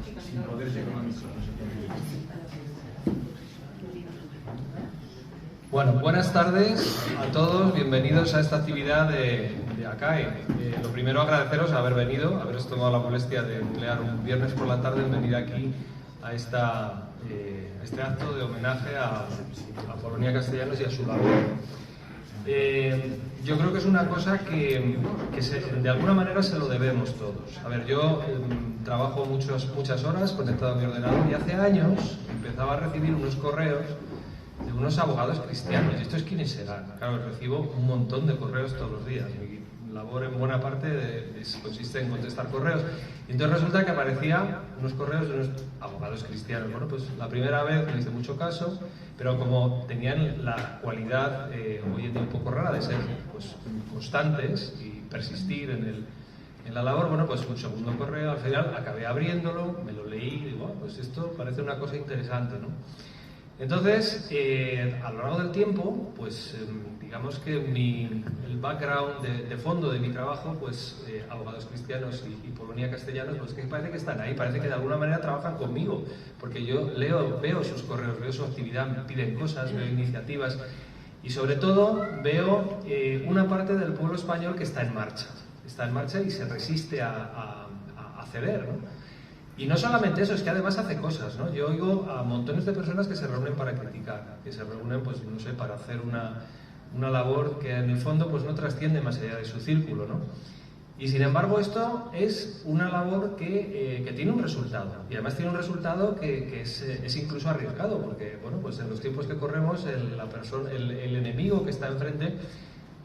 sin poderes económicos. Bueno, buenas tardes a todos, bienvenidos a esta actividad de ACAE. Lo primero, agradeceros haber venido, haberos tomado la molestia de emplear un viernes por la tarde en venir aquí a este acto de homenaje a Polonia Castellanos y a su labor. Yo creo que es una cosa que de alguna manera se lo debemos todos. A ver, yo trabajo muchas horas conectado a mi ordenador y hace años empezaba a recibir unos correos de unos abogados cristianos. ¿Y estos quiénes serán? Claro, recibo un montón de correos todos los días. Mi labor en buena parte consiste en contestar correos. Y entonces resulta que aparecían unos correos de unos abogados cristianos. Bueno, pues la primera vez me hice mucho caso, pero como tenían la cualidad hoy en día un poco rara de ser pues, constantes y persistir en la labor, bueno, pues un segundo correo, al final acabé abriéndolo, me lo leí y digo, bueno, pues esto parece una cosa interesante, ¿no? Entonces, a lo largo del tiempo, pues digamos que el background de fondo de mi trabajo, pues abogados cristianos y Polonia Castellanos, pues que parece que están ahí, parece que de alguna manera trabajan conmigo, porque yo veo sus correos, veo su actividad, me piden cosas, veo iniciativas y sobre todo veo una parte del pueblo español que está en marcha y se resiste a ceder, ¿no? Y no solamente eso, es que además hace cosas, ¿no? Yo oigo a montones de personas que se reúnen para criticar, que se reúnen, pues no sé, para hacer una labor que en el fondo pues no trasciende más allá de su círculo, ¿no? Y sin embargo esto es una labor que tiene un resultado, y además tiene un resultado que es incluso arriesgado, porque bueno, pues en los tiempos que corremos el enemigo que está enfrente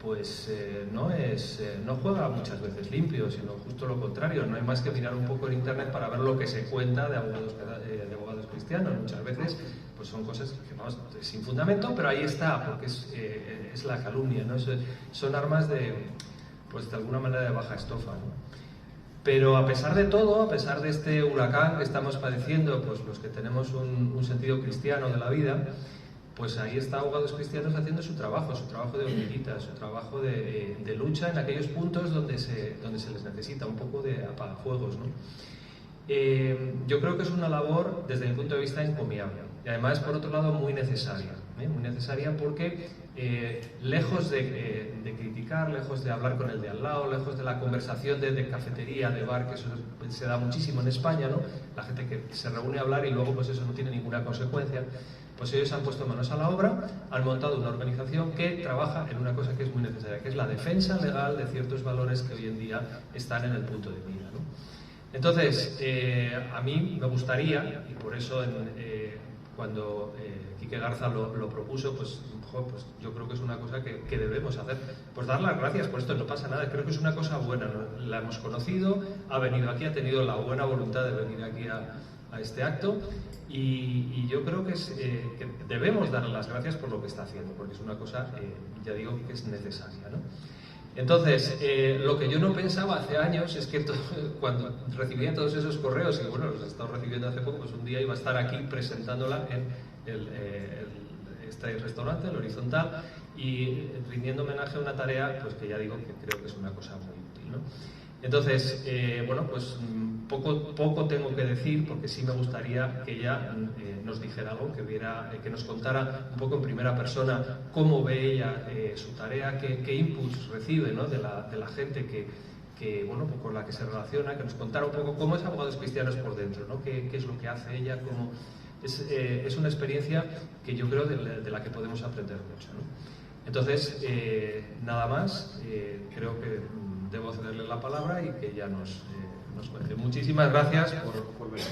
pues no juega muchas veces limpio, sino justo lo contrario. No hay más que mirar un poco en internet para ver lo que se cuenta de abogados cristianos. Muchas veces pues son cosas que vamos, sin fundamento, pero ahí está, porque es la calumnia, ¿no? Son armas de alguna manera de baja estofa, ¿no? Pero a pesar de todo, a pesar de este huracán que estamos padeciendo, pues los que tenemos un sentido cristiano de la vida, pues ahí está Abogados Cristianos haciendo su trabajo de hormiguita, su trabajo de lucha en aquellos puntos donde se les necesita, un poco de apagafuegos, ¿no? Yo creo que es una labor, desde mi punto de vista, encomiable. Y además, por otro lado, muy necesaria porque, lejos de criticar, lejos de hablar con el de al lado, lejos de la conversación de cafetería, de bar, que eso se da muchísimo en España, ¿no? La gente que se reúne a hablar y luego pues eso no tiene ninguna consecuencia. Pues ellos han puesto manos a la obra, han montado una organización que trabaja en una cosa que es muy necesaria, que es la defensa legal de ciertos valores que hoy en día están en el punto de mira, ¿no? Entonces, a mí me gustaría, y por eso cuando Quique Garza lo propuso, pues yo creo que es una cosa que debemos hacer, pues dar las gracias por esto. No pasa nada, creo que es una cosa buena, ¿no? La hemos conocido, ha venido aquí, ha tenido la buena voluntad de venir aquí a este acto. Y yo creo que debemos darle las gracias por lo que está haciendo, porque es una cosa, ya digo, que es necesaria, ¿no? Entonces, lo que yo no pensaba hace años es que cuando recibía todos esos correos, y bueno, los he estado recibiendo hace poco, pues un día iba a estar aquí presentándola en este restaurante, el Horizontal, y rindiendo homenaje a una tarea pues que ya digo que creo que es una cosa muy útil, ¿no? Entonces, bueno, pues poco tengo que decir, porque sí me gustaría que ella nos dijera algo, que nos contara un poco en primera persona cómo ve ella su tarea, qué inputs recibe, ¿no? de la gente bueno, pues con la que se relaciona, que nos contara un poco cómo es Abogados Cristianos por dentro, ¿no? Qué es lo que hace ella, es una experiencia que yo creo de la que podemos aprender mucho, ¿no? Entonces, nada más, creo que debo cederle la palabra y que ella nos cuente. Muchísimas gracias por venir.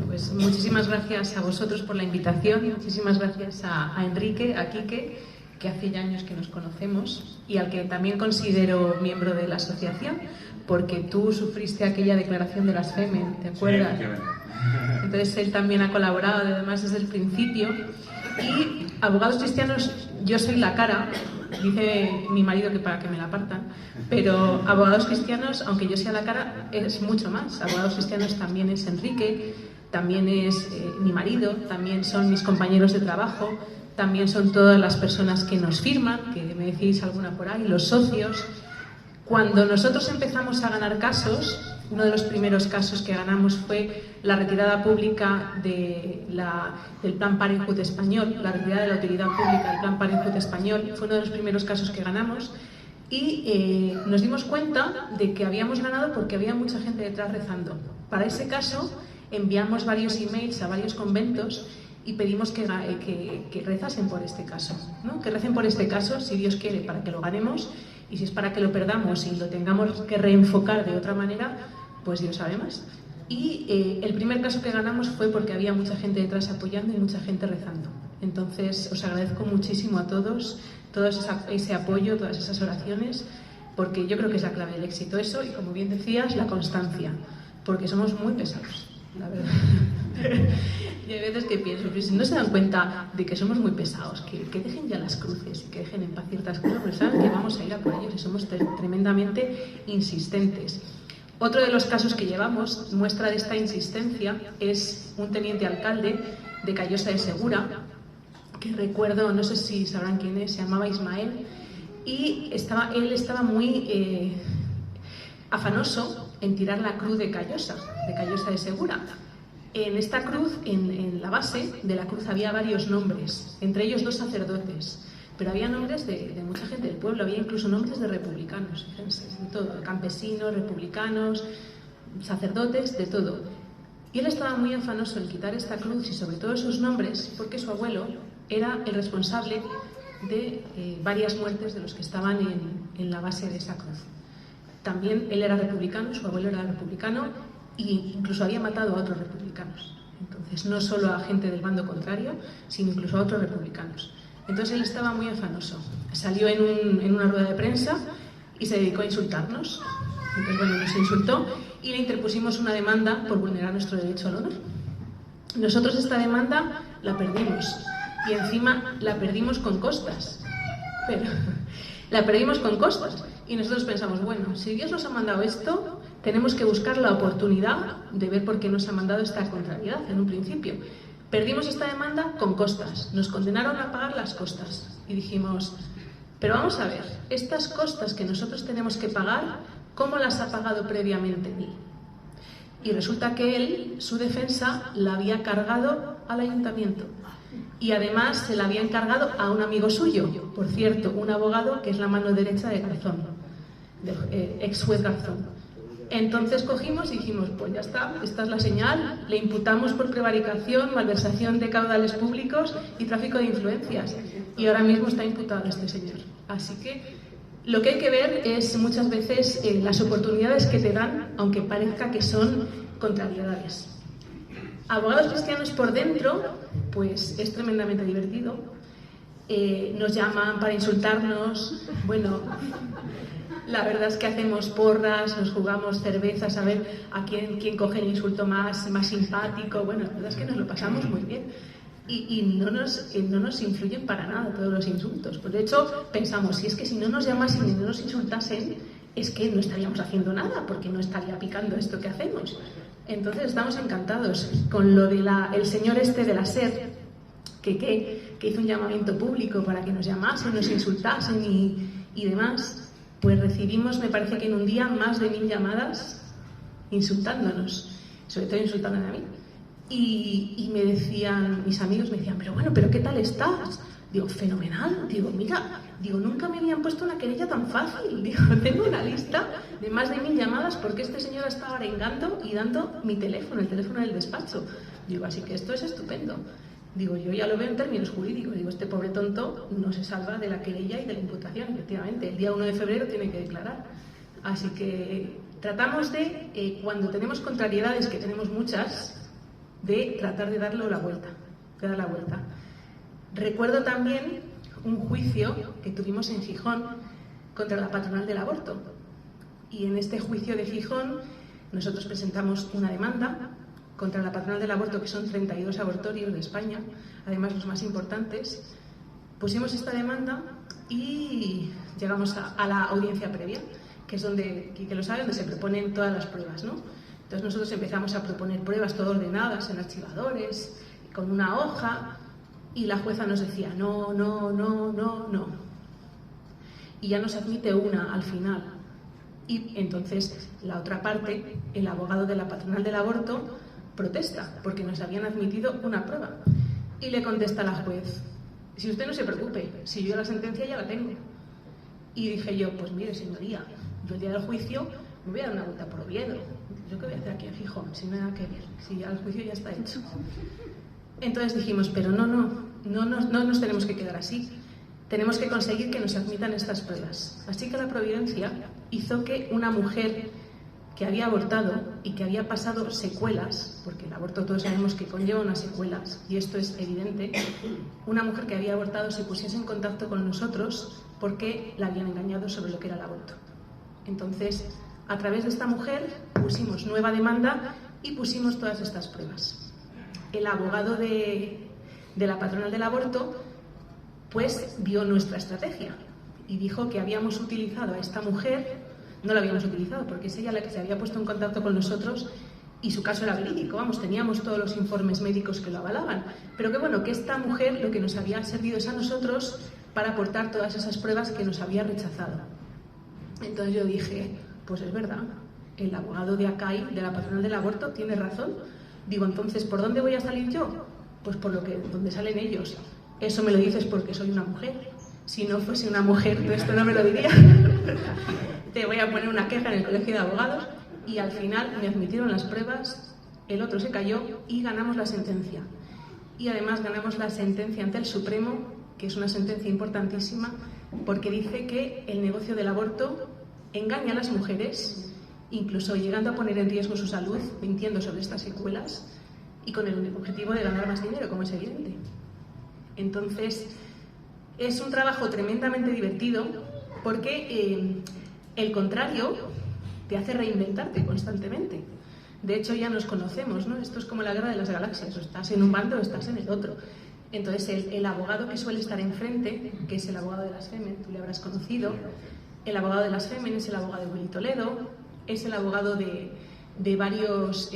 Pues muchísimas gracias a vosotros por la invitación, muchísimas gracias a Enrique, a Quique, que hace ya años que nos conocemos y al que también considero miembro de la asociación, porque tú sufriste aquella declaración de las FEMEN, ¿te acuerdas? Sí, entonces él también ha colaborado, además desde el principio. Y Abogados Cristianos, yo soy la cara, dice mi marido que para que me la apartan, pero Abogados Cristianos, aunque yo sea la cara, es mucho más. Abogados Cristianos también es Enrique, también es mi marido, también son mis compañeros de trabajo, también son todas las personas que nos firman, que me decís alguna por ahí, los socios. Cuando nosotros empezamos a ganar casos, Uno de los primeros casos que ganamos fue la retirada pública del Plan Parenthood español, la retirada de la utilidad pública del Plan Parenthood español. Fue uno de los primeros casos que ganamos y nos dimos cuenta de que habíamos ganado porque había mucha gente detrás rezando. Para ese caso enviamos varios emails a varios conventos y pedimos que rezasen por este caso, ¿no? Que recen por este caso, si Dios quiere, para que lo ganemos, y si es para que lo perdamos y lo tengamos que reenfocar de otra manera, pues Dios sabe más. Y el primer caso que ganamos fue porque había mucha gente detrás apoyando y mucha gente rezando. Entonces os agradezco muchísimo a todos, todo ese apoyo, todas esas oraciones, porque yo creo que es la clave del éxito eso, y como bien decías, la constancia, porque somos muy pesados, la verdad. Y hay veces que pienso, pero si no se dan cuenta de que somos muy pesados, que dejen ya las cruces y que dejen en paz ciertas cosas, porque saben que vamos a ir a por ellos y somos tremendamente insistentes. Otro de los casos que llevamos, muestra de esta insistencia, es un teniente alcalde de Callosa de Segura, que recuerdo, no sé si sabrán quién es, se llamaba Ismael, y él estaba muy afanoso en tirar la cruz de Callosa de Segura. En esta cruz, en la base de la cruz, había varios nombres, entre ellos 2 sacerdotes, pero había nombres de mucha gente del pueblo, había incluso nombres de republicanos, fíjense, de todo, de campesinos, republicanos, sacerdotes, de todo. Y él estaba muy afanoso en quitar esta cruz y sobre todo esos nombres, porque su abuelo era el responsable de varias muertes de los que estaban en la base de esa cruz. También él era republicano, su abuelo era republicano, e incluso había matado a otros republicanos. Entonces, no solo a gente del bando contrario, sino incluso a otros republicanos. Entonces él estaba muy afanoso. Salió en una rueda de prensa y se dedicó a insultarnos. Entonces, bueno, nos insultó y le interpusimos una demanda por vulnerar nuestro derecho al honor. Nosotros esta demanda la perdimos y encima la perdimos con costas. Pero la perdimos con costas y nosotros pensamos, bueno, si Dios nos ha mandado esto, tenemos que buscar la oportunidad de ver por qué nos ha mandado esta contrariedad en un principio. Perdimos esta demanda con costas, nos condenaron a pagar las costas y dijimos, pero vamos a ver, estas costas que nosotros tenemos que pagar, ¿cómo las ha pagado previamente él? Y resulta que él, su defensa, la había cargado al ayuntamiento y además se la había encargado a un amigo suyo, por cierto, un abogado que es la mano derecha de Garzón, ex juez Garzón. Entonces cogimos y dijimos, pues ya está, esta es la señal, le imputamos por prevaricación, malversación de caudales públicos y tráfico de influencias. Y ahora mismo está imputado este señor. Así que lo que hay que ver es muchas veces las oportunidades que te dan, aunque parezca que son contrariedades. Abogados cristianos por dentro, pues es tremendamente divertido. Nos llaman para insultarnos, bueno... La verdad es que hacemos porras, nos jugamos cervezas a ver a quién coge el insulto más simpático. Bueno, la verdad es que nos lo pasamos muy bien. Y no nos influyen para nada todos los insultos. Pues de hecho, pensamos, si es que si no nos llamasen y no nos insultasen, es que no estaríamos haciendo nada, porque no estaría picando esto que hacemos. Entonces estamos encantados con lo de el señor este de la SER, que hizo un llamamiento público para que nos llamasen, nos insultasen y demás. Pues recibimos, me parece que en un día, más de 1000 llamadas insultándonos, sobre todo insultándome a mí. Y me decían, mis amigos me decían, pero ¿qué tal estás? Digo, fenomenal. Digo, mira, nunca me habían puesto una querella tan fácil. Digo, tengo una lista de más de 1000 llamadas porque este señor estaba arengando y dando mi teléfono, el teléfono del despacho. Digo, así que esto es estupendo. Digo, yo ya lo veo en términos jurídicos. Digo, este pobre tonto no se salva de la querella y de la imputación, efectivamente. El día 1 de febrero tiene que declarar. Así que tratamos de, cuando tenemos contrariedades, que tenemos muchas, de tratar de darle la vuelta, Recuerdo también un juicio que tuvimos en Gijón contra la patronal del aborto. Y en este juicio de Gijón nosotros presentamos una demanda contra la patronal del aborto, que son 32 abortorios de España, además los más importantes. Pusimos esta demanda y llegamos a la audiencia previa, que es donde, que lo sabe, donde se proponen todas las pruebas, ¿no? Entonces nosotros empezamos a proponer pruebas todo ordenadas en archivadores, con una hoja, y la jueza nos decía no, no, no, no, no. Y ya nos admite una al final. Y entonces la otra parte, el abogado de la patronal del aborto, protesta porque nos habían admitido una prueba. Y le contesta la juez: si usted no se preocupe, si yo la sentencia ya la tengo. Y dije yo: pues mire, señoría, yo el día del juicio me voy a dar una vuelta por Oviedo. ¿Yo qué voy a hacer aquí en Gijón? Sin nada que ver, si ya el juicio ya está hecho. Entonces dijimos: pero no nos tenemos que quedar así. Tenemos que conseguir que nos admitan estas pruebas. Así que la providencia hizo que una mujer que había abortado y que había pasado secuelas, porque el aborto todos sabemos que conlleva unas secuelas, y esto es evidente, una mujer que había abortado se pusiese en contacto con nosotros porque la habían engañado sobre lo que era el aborto. Entonces, a través de esta mujer pusimos nueva demanda y pusimos todas estas pruebas. El abogado de la patronal del aborto pues vio nuestra estrategia y dijo que habíamos utilizado a esta mujer. No la habíamos utilizado porque es ella la que se había puesto en contacto con nosotros y su caso era verídico, vamos, teníamos todos los informes médicos que lo avalaban. Pero que bueno, que esta mujer lo que nos había servido es a nosotros para aportar todas esas pruebas que nos había rechazado. Entonces yo dije: pues es verdad, el abogado de ACAI, de la patronal del aborto, tiene razón. Digo, entonces, ¿por dónde voy a salir yo? Pues por donde salen ellos. Eso me lo dices porque soy una mujer. Si no fuese una mujer, tú esto no me lo diría. Te voy a poner una queja en el colegio de abogados. Y al final me admitieron las pruebas, el otro se cayó y ganamos la sentencia. Y además ganamos la sentencia ante el Supremo, que es una sentencia importantísima, porque dice que el negocio del aborto engaña a las mujeres, incluso llegando a poner en riesgo su salud, mintiendo sobre estas secuelas y con el objetivo de ganar más dinero, como es evidente. Entonces, es un trabajo tremendamente divertido porque el contrario te hace reinventarte constantemente. De hecho, ya nos conocemos, ¿no? Esto es como la guerra de las galaxias, o estás en un bando o estás en el otro. Entonces, el abogado que suele estar enfrente, que es el abogado de las Femen, tú le habrás conocido, el abogado de las Femen es el abogado de Willy Toledo, es el abogado de varios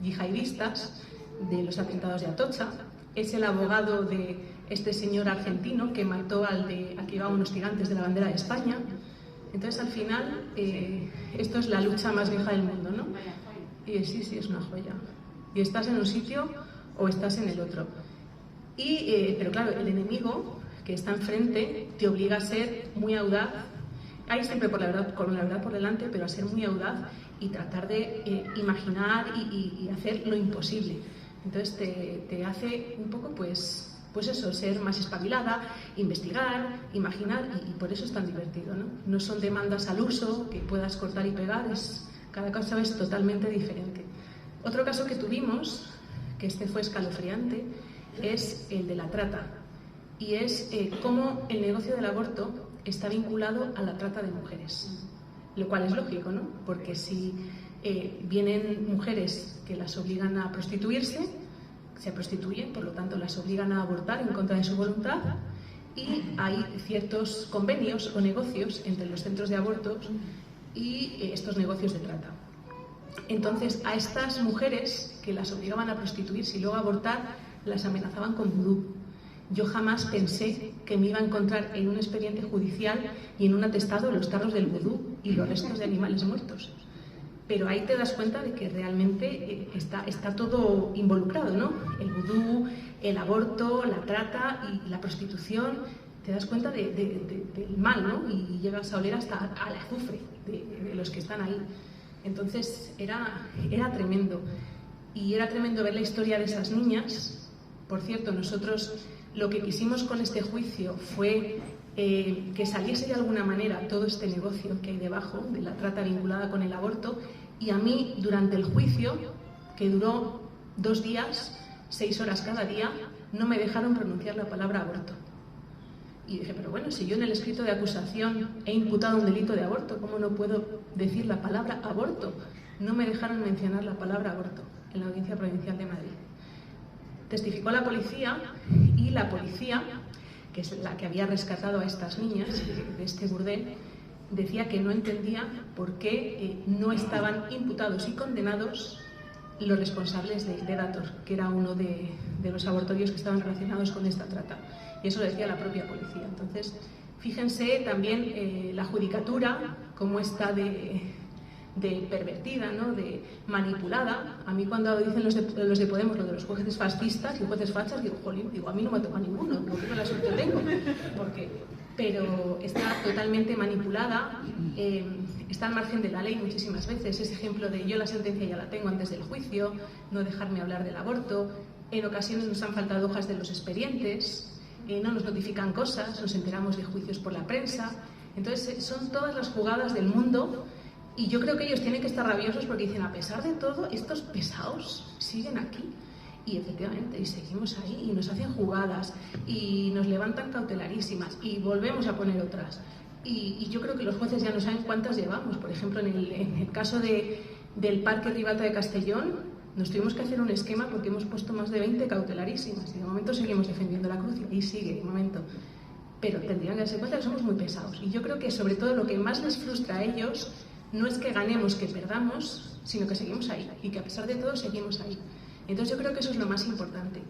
yihadistas de los atentados de Atocha, es el abogado de este señor argentino que mató al que iba unos tirantes de la bandera de España. Entonces, al final, esto es la lucha más vieja del mundo, ¿no? Y sí, es una joya. Y estás en un sitio o estás en el otro. Pero claro, el enemigo que está enfrente te obliga a ser muy audaz, ahí siempre con la verdad por delante, pero a ser muy audaz y tratar de imaginar y hacer lo imposible. Entonces te hace un poco, pues eso, ser más espabilada, investigar, imaginar, y por eso es tan divertido, ¿no? No son demandas al uso, que puedas cortar y pegar, cada caso es totalmente diferente. Otro caso que tuvimos, que este fue escalofriante, es el de la trata, y es cómo el negocio del aborto está vinculado a la trata de mujeres, lo cual es lógico, ¿no? Porque si vienen mujeres que las obligan a prostituirse, se prostituyen, por lo tanto las obligan a abortar en contra de su voluntad, y hay ciertos convenios o negocios entre los centros de abortos y estos negocios de trata. Entonces, a estas mujeres que las obligaban a prostituirse y luego a abortar, las amenazaban con vudú. Yo jamás pensé que me iba a encontrar en un expediente judicial y en un atestado los tarros del vudú y los restos de animales muertos. Pero ahí te das cuenta de que realmente está todo involucrado, ¿no? El vudú, el aborto, la trata y la prostitución. Te das cuenta del mal, ¿no? Y llegas a oler hasta al azufre de los que están ahí. Entonces era tremendo. Y era tremendo ver la historia de esas niñas. Por cierto, nosotros lo que quisimos con este juicio fue que saliese de alguna manera todo este negocio que hay debajo de la trata vinculada con el aborto, y a mí durante el juicio, que duró 2 días, 6 horas cada día, no me dejaron pronunciar la palabra aborto. Y dije, pero bueno, si yo en el escrito de acusación he imputado un delito de aborto, ¿cómo no puedo decir la palabra aborto? No me dejaron mencionar la palabra aborto en la Audiencia Provincial de Madrid. Testificó la policía, y la policía, que es la que había rescatado a estas niñas de este burdel, decía que no entendía por qué no estaban imputados y condenados los responsables de Predator, que era uno de los abortorios que estaban relacionados con esta trata. Y eso lo decía la propia policía. Entonces Fíjense también la judicatura, cómo está de pervertida, ¿no? De manipulada. A mí cuando dicen los de Podemos lo de los jueces fascistas y jueces fachas, digo, jolín, a mí no me toca ninguno, no que la suerte tengo, pero está totalmente manipulada, está al margen de la ley muchísimas veces. Ese ejemplo de yo la sentencia ya la tengo antes del juicio, no dejarme hablar del aborto, en ocasiones nos han faltado hojas de los expedientes, no nos notifican cosas, nos enteramos de juicios por la prensa. Entonces son todas las jugadas del mundo. Y yo creo que ellos tienen que estar rabiosos porque dicen, a pesar de todo, estos pesados siguen aquí. Y efectivamente, y seguimos ahí, y nos hacen jugadas, y nos levantan cautelarísimas, y volvemos a poner otras. Y yo creo que los jueces ya no saben cuántas llevamos. Por ejemplo, en el caso del Parque Ribata de Castellón, nos tuvimos que hacer un esquema porque hemos puesto más de 20 cautelarísimas. Y de momento seguimos defendiendo la cruz, y ahí sigue, de momento. Pero tendrían que darse cuenta que somos muy pesados. Y yo creo que, sobre todo, lo que más les frustra a ellos no es que ganemos, que perdamos, sino que seguimos ahí y que a pesar de todo seguimos ahí. Entonces yo creo que eso es lo más importante.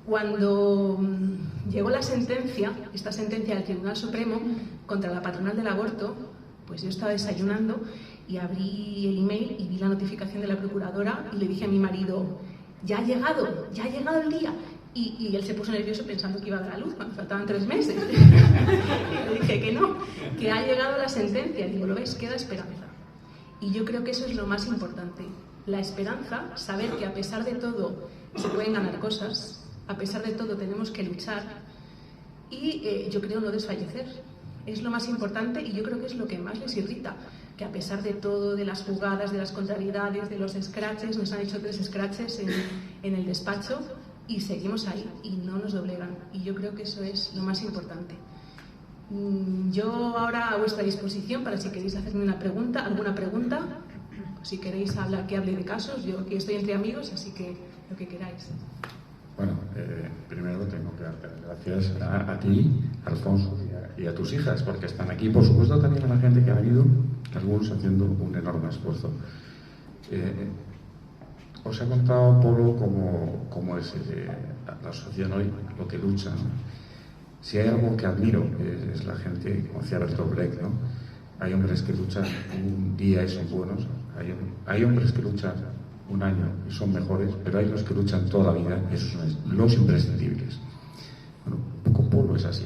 Cuando llegó la sentencia, esta sentencia del Tribunal Supremo contra la patronal del aborto, pues yo estaba desayunando y abrí el email y vi la notificación de la procuradora y le dije a mi marido, ya ha llegado el día. Y él se puso nervioso pensando que iba a dar a luz cuando faltaban 3 meses. Y le dije que no, que ha llegado la sentencia. Digo, ¿lo ves? Queda esperanza. Y yo creo que eso es lo más importante. La esperanza, saber que a pesar de todo se pueden ganar cosas, a pesar de todo tenemos que luchar y yo creo no desfallecer. Es lo más importante y yo creo que es lo que más les irrita, que a pesar de todo, de las jugadas, de las contrariedades, de los scratches, nos han hecho 3 scratches en el despacho y seguimos ahí y no nos doblegan. Y yo creo que eso es lo más importante. Yo ahora a vuestra disposición para si queréis hacerme alguna pregunta, si queréis que hable de casos, yo aquí estoy entre amigos, así que lo que queráis. Bueno, primero tengo que darte las gracias a ti, Alfonso, y a tus hijas, porque están aquí. Por supuesto también a la gente que ha venido, algunos haciendo un enorme esfuerzo. Os he contado, Polo, cómo es la asociación hoy, lo que lucha, ¿no? Si hay algo que admiro es la gente, como decía Bertolt Brecht, ¿no? Hay hombres que luchan un día y son buenos, hay hombres que luchan un año y son mejores, pero hay los que luchan toda la vida, esos son los imprescindibles. Bueno, un poco Polo es así,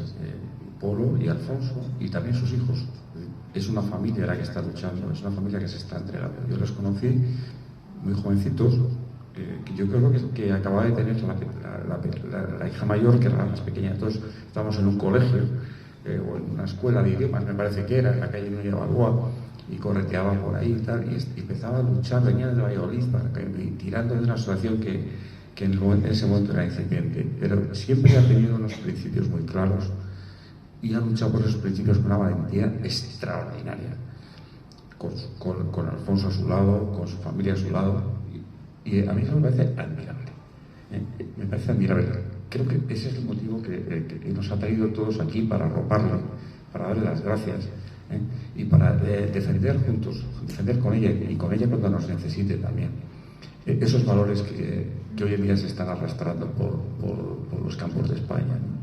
Polo y Alfonso y también sus hijos. Es una familia la que está luchando, es una familia que se está entregando. Yo los conocí muy jovencitos, que yo creo que acababa de tener la hija mayor, que era la más pequeña. Entonces estábamos en un colegio o en una escuela de idiomas, me parece que era, en la calle Núñez de Balboa, y correteaba por ahí y tal, y empezaba a luchar, venía de Valladolid, tirando de una situación que en ese momento era incipiente, pero siempre ha tenido unos principios muy claros y ha luchado por esos principios con una valentía extraordinaria, con Alfonso a su lado, con su familia a su lado. Y a mí eso me parece admirable. Me parece admirable. Creo que ese es el motivo que nos ha traído todos aquí, para arroparle, para darle las gracias, y para defender juntos, defender con ella y con ella cuando nos necesite también. Esos valores que hoy en día se están arrastrando por los campos de España, ¿no?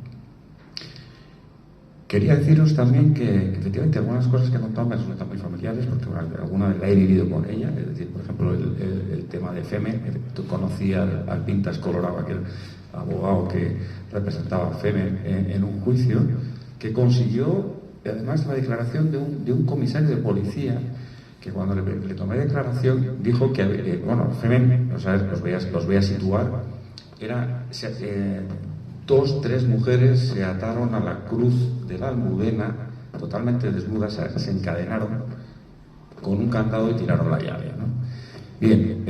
Quería deciros también que efectivamente algunas cosas que he contado me resultan muy familiares, porque alguna vez la he vivido con ella. Es decir, por ejemplo, el tema de FEME. Tú conocías al Pintas Colorado, aquel abogado que representaba a FEME en un juicio, que consiguió, además, la declaración de un comisario de policía, que cuando le tomé declaración dijo que, FEME, o sea, los voy a situar, era... 3 mujeres se ataron a la cruz de la Almudena, totalmente desnudas, se encadenaron con un candado y tiraron la llave, ¿no? Bien,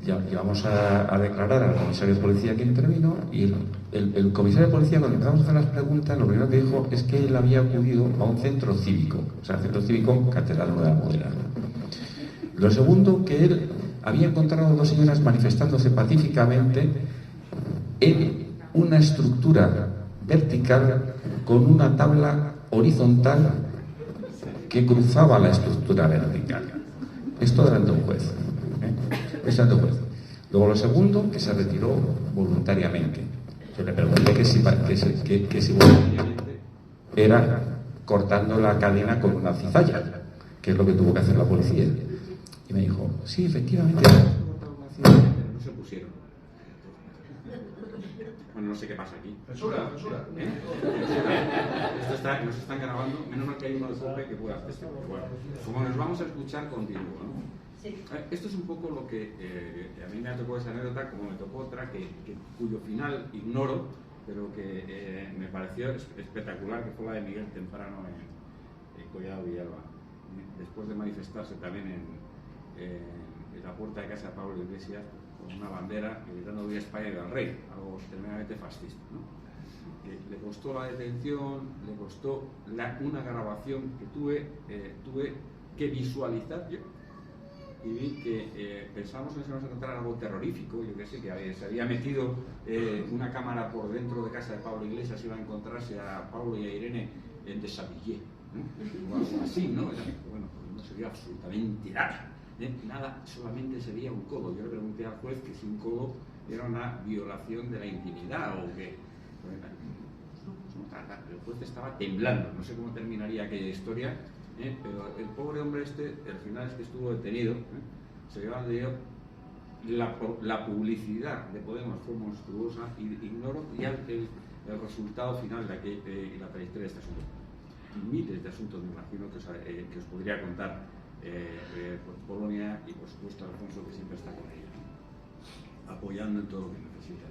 ya vamos a declarar al comisario de policía que intervino, y el comisario de policía, cuando empezamos a hacer las preguntas, lo primero que dijo es que él había acudido a un centro cívico, o sea, centro cívico Catedral de la Almudena. Lo segundo, que él había encontrado a 2 señoras manifestándose pacíficamente en una estructura vertical con una tabla horizontal que cruzaba la estructura vertical. Esto delante de un juez. Luego lo segundo, que se retiró voluntariamente. Yo le pregunté que si voluntariamente era cortando la cadena con una cizalla, que es lo que tuvo que hacer la policía. Y me dijo, sí, efectivamente, pero no se pusieron. Bueno, no sé qué pasa aquí. Censura. Nos están grabando, menos mal que hay uno de COPE que pueda hacer esto. Bueno, como nos vamos a escuchar, continúo, ¿no? Sí. Esto es un poco lo que a mí me ha tocado esa anécdota, como me tocó otra, cuyo final ignoro, pero que me pareció espectacular, que fue la de Miguel Temprano en Collado Villalba, después de manifestarse también en la puerta de casa de Pablo Iglesias con una bandera gritando "Viva España y viva el rey", algo tremendamente fascista, ¿no? Que le costó la detención, le costó una grabación que tuve que visualizar yo, y vi que pensábamos que nos íbamos a encontrar algo terrorífico, yo que sé, que se había metido una cámara por dentro de casa de Pablo Iglesias, iba a encontrarse a Pablo y a Irene en Desabillé, ¿no? O algo así, ¿no? Bueno, pues no sería absolutamente nada, nada, solamente sería un codo. Yo le pregunté al juez que si un codo era una violación de la intimidad o que... El juez estaba temblando, no sé cómo terminaría aquella historia, pero el pobre hombre al final es que estuvo detenido, se lleva el lío. La publicidad de Podemos fue monstruosa, y ignoro ya el resultado final de la trayectoria de este asunto. Miles de asuntos, me imagino, que os podría contar por Polonia, y por supuesto Alfonso, que siempre está con ella, ¿no? Apoyando en todo lo que necesita.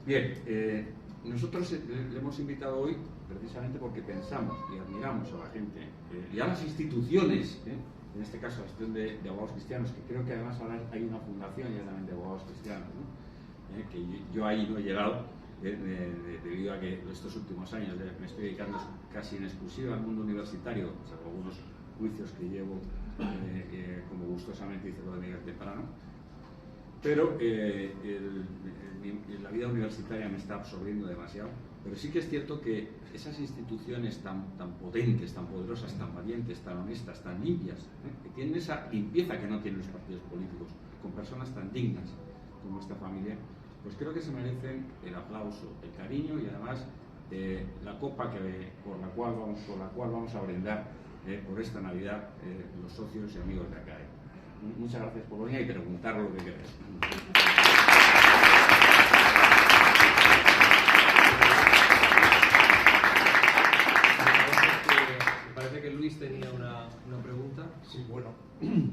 Bien, nosotros le hemos invitado hoy precisamente porque pensamos y admiramos a la gente y a las instituciones, en este caso la institución de abogados cristianos, que creo que además ahora hay una fundación ya también de abogados cristianos, ¿no? Que yo ahí no he llegado debido a que estos últimos años me estoy dedicando casi en exclusiva al mundo universitario, o sea, algunos juicios que llevo como gustosamente hice lo de Miguel Temprano, pero la vida universitaria me está absorbiendo demasiado. Pero sí que es cierto que esas instituciones tan potentes, tan poderosas, tan valientes, tan honestas, tan limpias, que tienen esa limpieza que no tienen los partidos políticos, con personas tan dignas como esta familia, pues creo que se merecen el aplauso, el cariño y además la copa por la cual vamos a brindar por esta Navidad los socios y amigos de acá. Muchas gracias, Polonia, y preguntar lo que queráis. Parece que Luis tenía una pregunta. Sí, bueno, en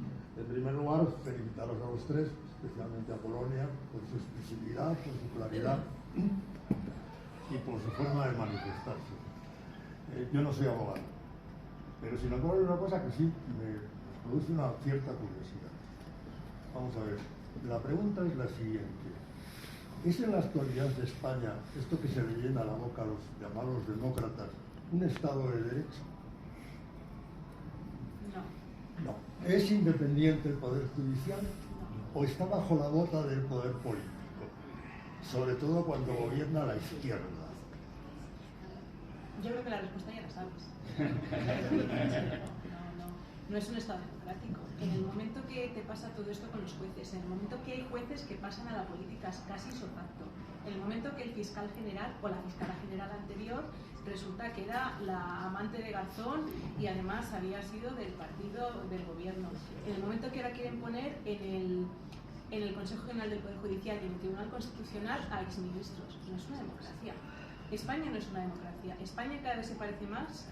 primer lugar, felicitaros a los tres, especialmente a Polonia, por su expresividad, por su claridad y por su forma de manifestarse. Yo no soy abogado, pero sin embargo hay una cosa que sí me produce una cierta curiosidad. Vamos a ver, la pregunta es la siguiente. ¿Es en la actualidad de España, esto que se le llena la boca a los llamados demócratas, un Estado de Derecho? No. ¿Es independiente el Poder Judicial o está bajo la bota del poder político? Sobre todo cuando gobierna la izquierda. Yo creo que la respuesta ya la sabes. No es un Estado democrático. En el momento que te pasa todo esto con los jueces, en el momento que hay jueces que pasan a la política casi ipso facto, en el momento que el fiscal general o la fiscala general anterior resulta que era la amante de Garzón y además había sido del partido del gobierno, en el momento que ahora quieren poner en el Consejo General del Poder Judicial y en el Tribunal Constitucional a exministros, no es una democracia. España no es una democracia. España cada vez se parece más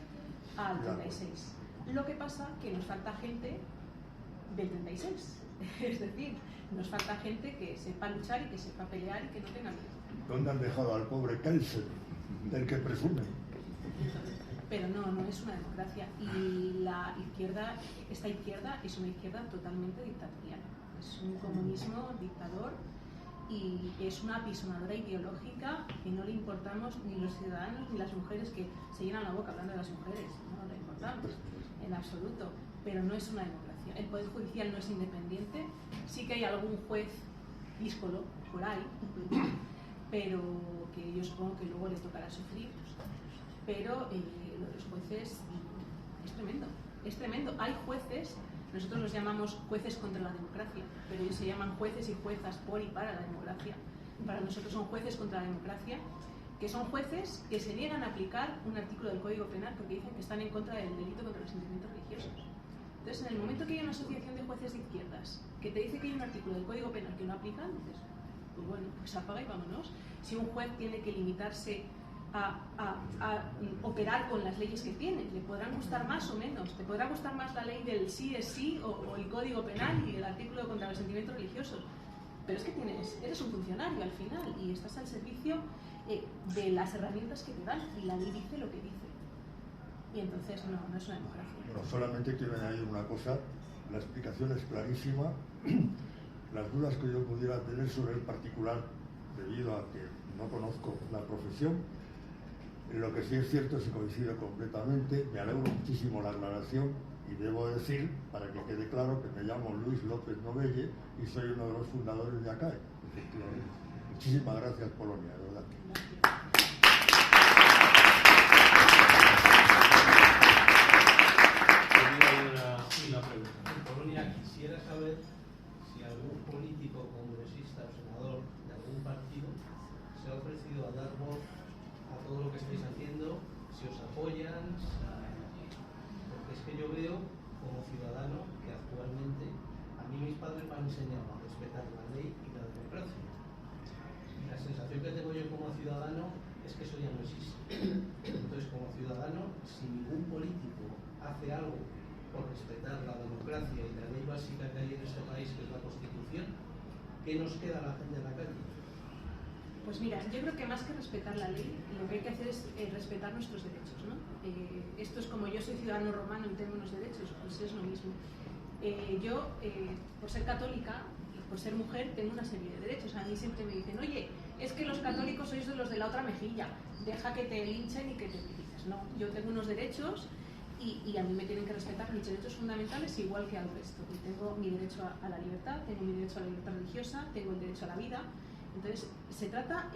al 36. Lo que pasa que nos falta gente del 36. Es decir, nos falta gente que sepa luchar y que sepa pelear y que no tenga miedo. ¿Dónde han dejado al pobre Kelsen, del que presumen? Pero no es una democracia. Y la izquierda, esta izquierda es una izquierda totalmente dictatorial. Es un comunismo dictador y es una apisonadora ideológica que no le importamos ni los ciudadanos ni las mujeres, que se llenan la boca hablando de las mujeres, no le importamos en absoluto, pero no es una democracia. El Poder Judicial no es independiente, sí que hay algún juez díscolo por ahí, pero que yo supongo que luego les tocará sufrir, pero lo de los jueces es tremendo. Hay jueces, nosotros los llamamos jueces contra la democracia, pero ellos se llaman jueces y juezas por y para la democracia. Para nosotros son jueces contra la democracia, que son jueces que se niegan a aplicar un artículo del Código Penal porque dicen que están en contra del delito contra los sentimientos religiosos. Entonces, en el momento que hay una asociación de jueces de izquierdas que te dice que hay un artículo del Código Penal que no aplican, dices, pues bueno, pues apaga y vámonos. Si un juez tiene que limitarse a operar con las leyes que tiene, le podrán gustar más o menos, te podrá gustar más la ley del sí es sí o el Código Penal y el artículo contra los sentimientos religiosos, pero es que eres un funcionario al final y estás al servicio de las herramientas que te dan, y la ley dice lo que dice, y entonces no es una democracia. Bueno, solamente quiero añadir una cosa, la explicación es clarísima. Las dudas que yo pudiera tener sobre el particular, debido a que no conozco la profesión, lo que sí es cierto es que coincido completamente. Me alegro muchísimo la aclaración y debo decir, para que quede claro, que me llamo Luis López Novelle y soy uno de los fundadores de ACAE, efectivamente. Muchísimas gracias, Polonia, de verdad. Una pregunta. En Polonia quisiera saber si algún político, congresista o senador de algún partido se ha ofrecido a dar voz a todo lo que estáis haciendo, si os apoyan, porque es que yo veo como ciudadano que actualmente a mí mis padres me han enseñado a respetar la ley y la democracia. Y la sensación que tengo yo como ciudadano es que eso ya no existe. Entonces, como ciudadano, si ningún político hace algo por respetar la democracia y la ley básica que hay en este país, que es la Constitución, ¿qué nos queda a la gente en la calle? Pues mira, yo creo que más que respetar la ley, lo que hay que hacer es respetar nuestros derechos, ¿no? Esto es como yo soy ciudadano romano y tengo unos derechos, pues es lo mismo. Yo, por ser católica y por ser mujer, tengo una serie de derechos. A mí siempre me dicen, oye, es que los católicos sois de los de la otra mejilla, deja que te linchen y que te critiques. No, yo tengo unos derechos y a mí me tienen que respetar mis derechos fundamentales igual que al resto. Y tengo mi derecho a la libertad, tengo mi derecho a la libertad religiosa, tengo el derecho a la vida. Entonces, se trata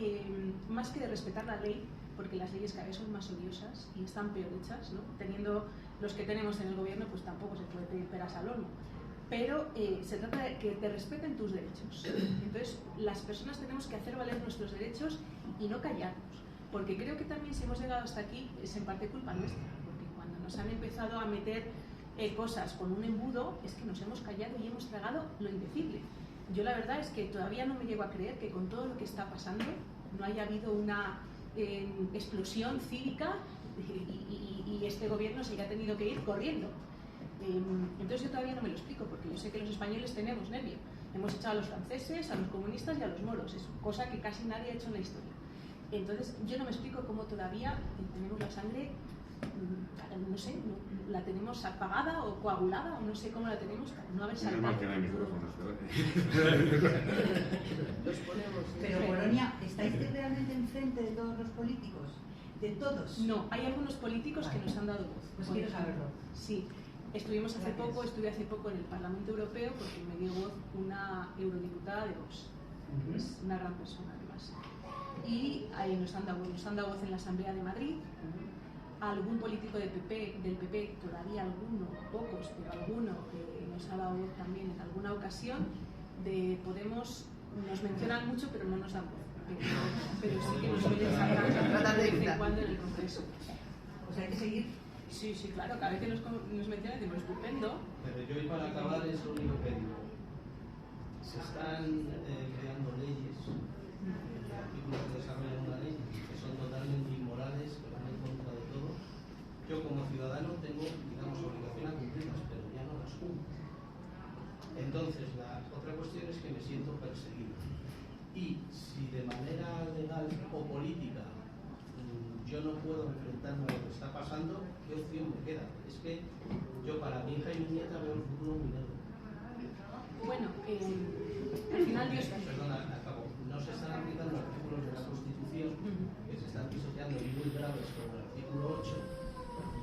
más que de respetar la ley, porque las leyes cada vez son más odiosas y están peor hechas, ¿no? Teniendo los que tenemos en el gobierno, pues tampoco se puede pedir peras al olmo. Pero se trata de que te respeten tus derechos. Entonces, las personas tenemos que hacer valer nuestros derechos y no callarnos. Porque creo que también si hemos llegado hasta aquí es en parte culpa nuestra. Porque cuando nos han empezado a meter cosas con un embudo, es que nos hemos callado y hemos tragado lo indecible. Yo la verdad es que todavía no me llego a creer que con todo lo que está pasando no haya habido una explosión cívica y este gobierno se haya tenido que ir corriendo. Entonces yo todavía no me lo explico, porque yo sé que los españoles tenemos nervio. Hemos echado a los franceses, a los comunistas y a los moros, es cosa que casi nadie ha hecho en la historia. Entonces yo no me explico cómo todavía tenemos la sangre, no sé, la tenemos apagada o coagulada, o no sé cómo la tenemos para no haber saltado. Menos mal que no hay micrófonos, Pero Polonia, ¿estáis realmente enfrente de todos los políticos? ¿De todos? No, hay algunos políticos que nos han dado voz. Pues quiero saberlo. Sí, estuve hace poco en el Parlamento Europeo porque me dio voz una eurodiputada de Vox. Es una gran persona además. Y ahí nos han dado voz en la Asamblea de Madrid. Algún político del PP, todavía alguno, pocos, pero alguno que nos ha dado voz también en alguna ocasión. De Podemos nos mencionan mucho, pero no nos dan voz. Pero sí que nos suelen sacar de vez en cuando en el Congreso. O sea, hay que seguir. Sí, claro, cada vez que nos mencionan decimos estupendo. Pero yo, y para acabar, es lo único que digo. Se están creando leyes, artículos que desarrollan una ley, que son totalmente inmorales, que van en contra de todo. Yo, como ciudadano, tengo, digamos, obligación a cumplirlas, pero ya no las cumplo. Entonces, la otra cuestión es que me siento perseguido. Y si de manera legal o política yo no puedo enfrentarme a lo que está pasando, ¿qué opción me queda? Es que yo para mi hija y mi nieta veo el futuro muy negro. Bueno, al final Dios... Perdona, acabo. No se están aplicando artículos de la Constitución que se están pisoteando y muy graves como el artículo 8.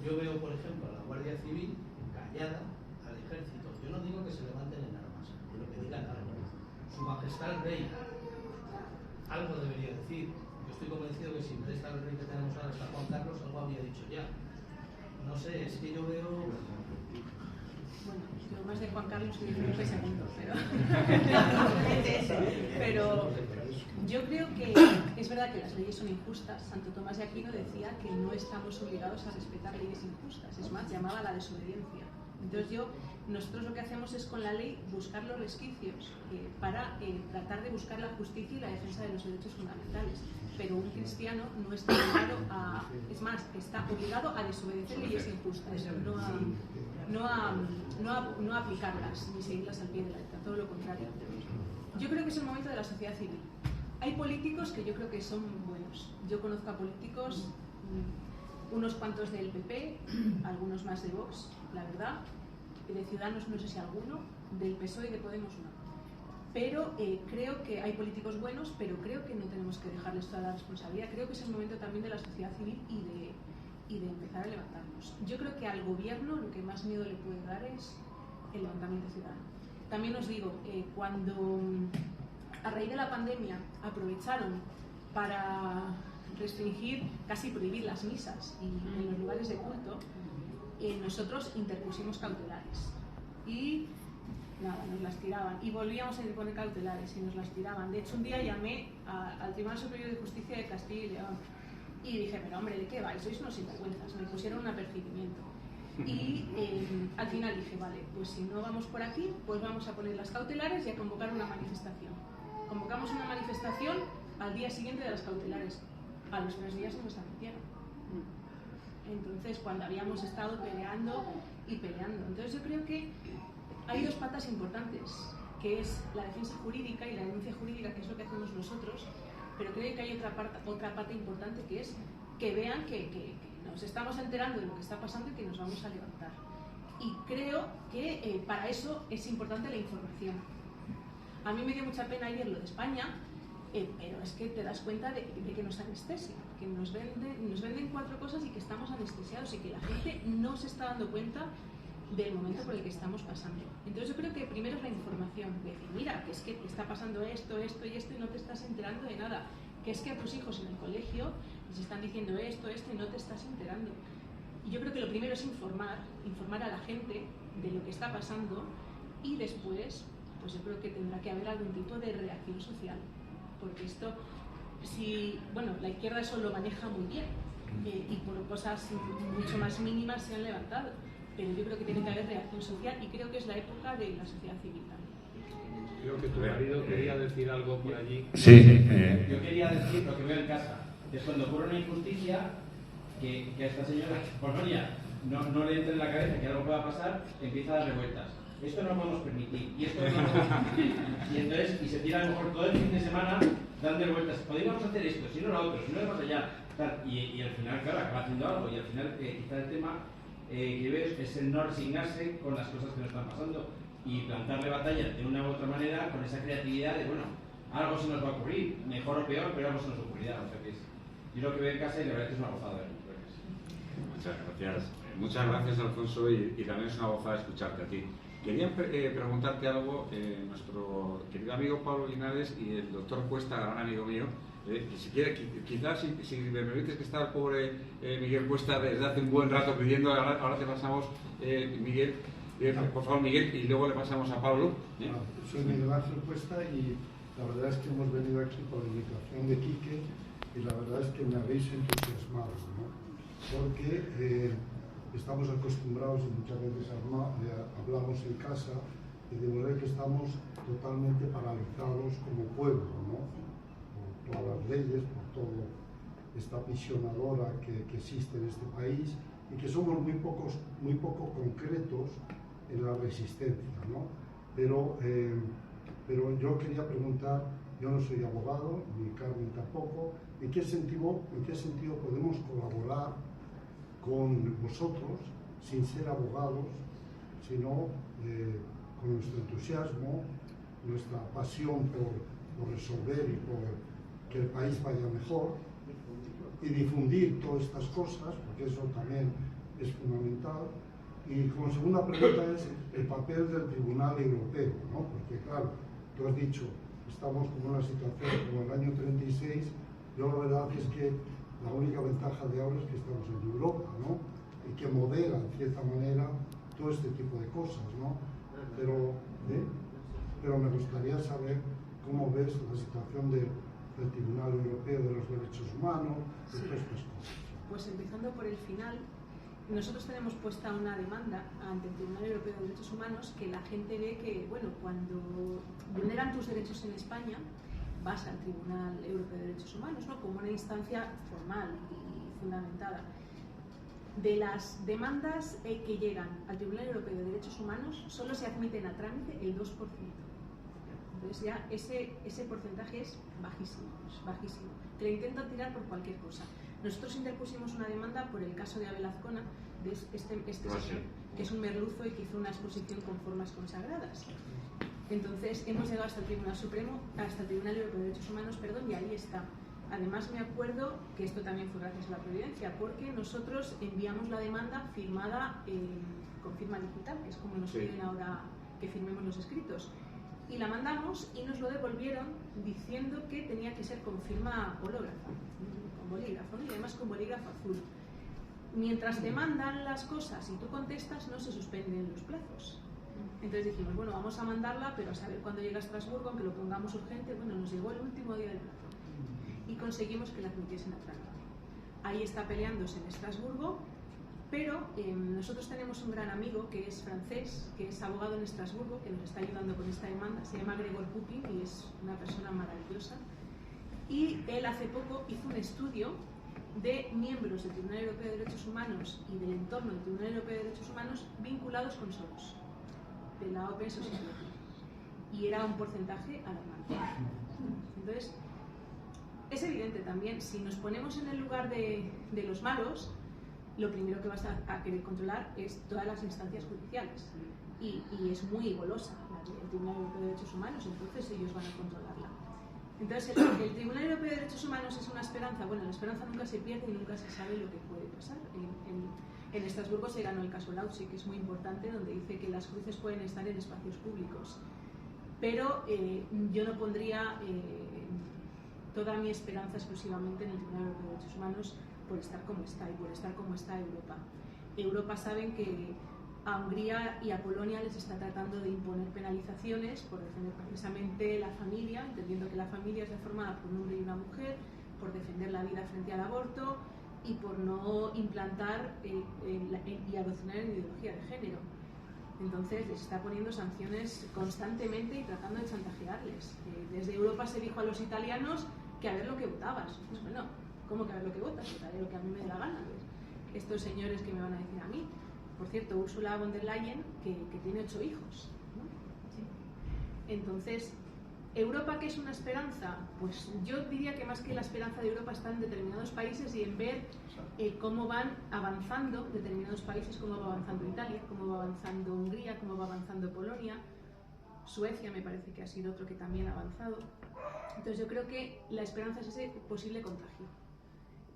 Yo veo, por ejemplo, a la Guardia Civil callada al Ejército. Yo no digo que se levanten en armas, pero que digan algo. Su Majestad el Rey algo debería decir. Yo estoy convencido que si en vez de estar el rey que tenemos ahora está Juan Carlos, algo habría dicho ya. No sé, es que yo veo... Bueno, yo más de Juan Carlos que de Felipe II, pero Yo creo que es verdad que las leyes son injustas. Santo Tomás de Aquino decía que no estamos obligados a respetar leyes injustas, es más, llamaba a la desobediencia. Entonces nosotros lo que hacemos es con la ley buscar los resquicios para tratar de buscar la justicia y la defensa de los derechos fundamentales. Pero un cristiano no está obligado es más, está obligado a desobedecer leyes injustas, no a aplicarlas ni seguirlas al pie de la letra, todo lo contrario. Yo creo que es el momento de la sociedad civil. Hay políticos que yo creo que son buenos. Yo conozco a políticos, unos cuantos del PP, algunos más de Vox, la verdad, de Ciudadanos no sé si alguno, del PSOE y de Podemos no. Pero creo que hay políticos buenos, pero creo que no tenemos que dejarles toda la responsabilidad. Creo que es el momento también de la sociedad civil y de empezar a levantarnos. Yo creo que al gobierno lo que más miedo le puede dar es el levantamiento ciudadano. También os digo, cuando a raíz de la pandemia aprovecharon para restringir, casi prohibir las misas y en los lugares de culto, nosotros interpusimos cautelares y nada, nos las tiraban y volvíamos a poner cautelares y nos las tiraban. De hecho, un día llamé al Tribunal Superior de Justicia de Castilla y León y dije, pero hombre, ¿de qué vais? Sois unos sinvergüenzas. Me pusieron un apercibimiento y al final dije, vale, pues si no vamos por aquí, pues vamos a poner las cautelares y a convocar una manifestación. Convocamos una manifestación al día siguiente de las cautelares. A los 3 días nos admitieron. Entonces, cuando habíamos estado peleando y peleando. Entonces, yo creo que hay 2 patas importantes, que es la defensa jurídica y la denuncia jurídica, que es lo que hacemos nosotros, pero creo que hay otra parte importante, que es que vean que nos estamos enterando de lo que está pasando y que nos vamos a levantar. Y creo que para eso es importante la información. A mí me dio mucha pena ayer lo de España, pero es que te das cuenta de que nos anestesian, que nos venden 4 cosas y que estamos anestesiados y que la gente no se está dando cuenta del momento por el que estamos pasando. Entonces yo creo que primero es la información, de decir, mira, que es que te está pasando esto, esto y esto y no te estás enterando de nada, que es que a tus hijos en el colegio les están diciendo esto y no te estás enterando. Y yo creo que lo primero es informar a la gente de lo que está pasando y después, pues yo creo que tendrá que haber algún tipo de reacción social, porque esto, la izquierda eso lo maneja muy bien y por cosas mucho más mínimas se han levantado, pero yo creo que tiene que haber reacción social y creo que es la época de la sociedad civil también. Creo que tu marido quería decir algo por allí. Sí. Yo quería decir lo que veo en casa, que es cuando ocurre una injusticia, que a esta señora Polonia no le entre en la cabeza que algo pueda pasar, empieza a darle vueltas. Esto no lo podemos permitir, y esto no lo podemos permitir. Y entonces, y se tira a lo mejor todo el fin de semana dándole vueltas. Podríamos hacer esto, si no lo otro, si no le pasa allá. Y al final, claro, acaba haciendo algo. Y al final, quizá el tema que ves es el no resignarse con las cosas que nos están pasando y plantarle batalla de una u otra manera con esa creatividad de, bueno, algo se nos va a ocurrir, mejor o peor, pero algo se nos ocurrirá. O sea que yo lo que veo en casa y la verdad es que es una gozada verlo. Muchas gracias. Muchas gracias, Alfonso, y también es una gozada escucharte a ti. Quería preguntarte algo, nuestro querido amigo Pablo Linares y el doctor Cuesta, gran amigo mío, que si quiere, quizás si me permites, que está el pobre Miguel Cuesta desde hace un buen rato pidiendo, ahora te pasamos, Miguel, por favor Miguel, y luego le pasamos a Pablo. Soy Miguel Ángel Cuesta y la verdad es que hemos venido aquí por invitación de Quique y la verdad es que me habéis entusiasmado, ¿no? Porque estamos acostumbrados y muchas veces hablamos en casa y de verdad que estamos totalmente paralizados como pueblo, ¿no? Por todas las leyes, por toda esta visionadora que existe en este país y que somos muy poco concretos en la resistencia, ¿no? Pero yo quería preguntar, yo no soy abogado, ni Carmen tampoco, ¿en qué sentido podemos colaborar con vosotros, sin ser abogados, sino con nuestro entusiasmo, nuestra pasión por resolver y por que el país vaya mejor y difundir todas estas cosas, porque eso también es fundamental? Y como segunda pregunta es el papel del Tribunal Europeo, ¿no? Porque claro, tú has dicho, estamos como en una situación como el año 36, yo la verdad es que la única ventaja de ahora es que estamos en Europa, ¿no? Y que modera, en cierta manera, todo este tipo de cosas, ¿no? Pero me gustaría saber cómo ves la situación del del Tribunal Europeo de los Derechos Humanos, de todas estas cosas? Pues empezando por el final, nosotros tenemos puesta una demanda ante el Tribunal Europeo de Derechos Humanos que la gente ve que, bueno, cuando vulneran tus derechos en España, vas al Tribunal Europeo de Derechos Humanos, ¿no?, como una instancia formal y fundamentada. De las demandas que llegan al Tribunal Europeo de Derechos Humanos, solo se admiten a trámite el 2%. Entonces ya ese porcentaje es bajísimo, Te lo intentan tirar por cualquier cosa. Nosotros interpusimos una demanda por el caso de Abel Azcona, de este señor, que es un merluzo y que hizo una exposición con formas consagradas. Entonces hemos llegado hasta el Tribunal Supremo, hasta el Tribunal Europeo de Derechos Humanos, y ahí está. Además me acuerdo que esto también fue gracias a la Providencia, porque nosotros enviamos la demanda firmada con firma digital, que es como nos piden ahora que firmemos los escritos. Y la mandamos y nos lo devolvieron diciendo que tenía que ser con firma hológrafa, con bolígrafo, y además con bolígrafo azul. Mientras te mandan las cosas y tú contestas, no se suspenden los plazos. Entonces dijimos, bueno, vamos a mandarla, pero a saber cuándo llega a Estrasburgo, aunque lo pongamos urgente. Bueno, nos llegó el último día del plazo y conseguimos que la admitiesen a trámite. Ahí está peleándose en Estrasburgo, pero nosotros tenemos un gran amigo que es francés, que es abogado en Estrasburgo, que nos está ayudando con esta demanda. Se llama Gregor Pupin y es una persona maravillosa. Y él hace poco hizo un estudio de miembros del Tribunal Europeo de Derechos Humanos y del entorno del Tribunal Europeo de Derechos Humanos vinculados con Soros, de la Open Society, y era un porcentaje alarmante. Entonces, es evidente también, si nos ponemos en el lugar de los malos, lo primero que vas a querer controlar es todas las instancias judiciales, y es muy golosa el Tribunal Europeo de Derechos Humanos, entonces ellos van a controlarla. Entonces, el Tribunal Europeo de Derechos Humanos es una esperanza. Bueno, la esperanza nunca se pierde y nunca se sabe lo que puede pasar. En Estrasburgo se ganó el caso Lauchi, que es muy importante, donde dice que las cruces pueden estar en espacios públicos. Pero yo no pondría toda mi esperanza exclusivamente en el Tribunal Europeo de Derechos Humanos por estar como está y por estar como está Europa. Europa saben que a Hungría y a Polonia les está tratando de imponer penalizaciones por defender precisamente la familia, entendiendo que la familia está formada por un hombre y una mujer, por defender la vida frente al aborto y por no implantar y adoctrinar en ideología de género. Entonces les está poniendo sanciones constantemente y tratando de chantajearles. Desde Europa se dijo a los italianos que a ver lo que votabas. Pues bueno, ¿cómo que a ver lo que votas? Votaré lo que a mí me dé la gana. Estos señores que me van a decir a mí. Por cierto, Ursula von der Leyen, que tiene 8 hijos, ¿no? Sí. Entonces, ¿Europa qué es una esperanza? Pues yo diría que más que la esperanza de Europa está en determinados países y en ver cómo van avanzando determinados países, cómo va avanzando Italia, cómo va avanzando Hungría, cómo va avanzando Polonia. Suecia me parece que ha sido otro que también ha avanzado. Entonces yo creo que la esperanza es ese posible contagio.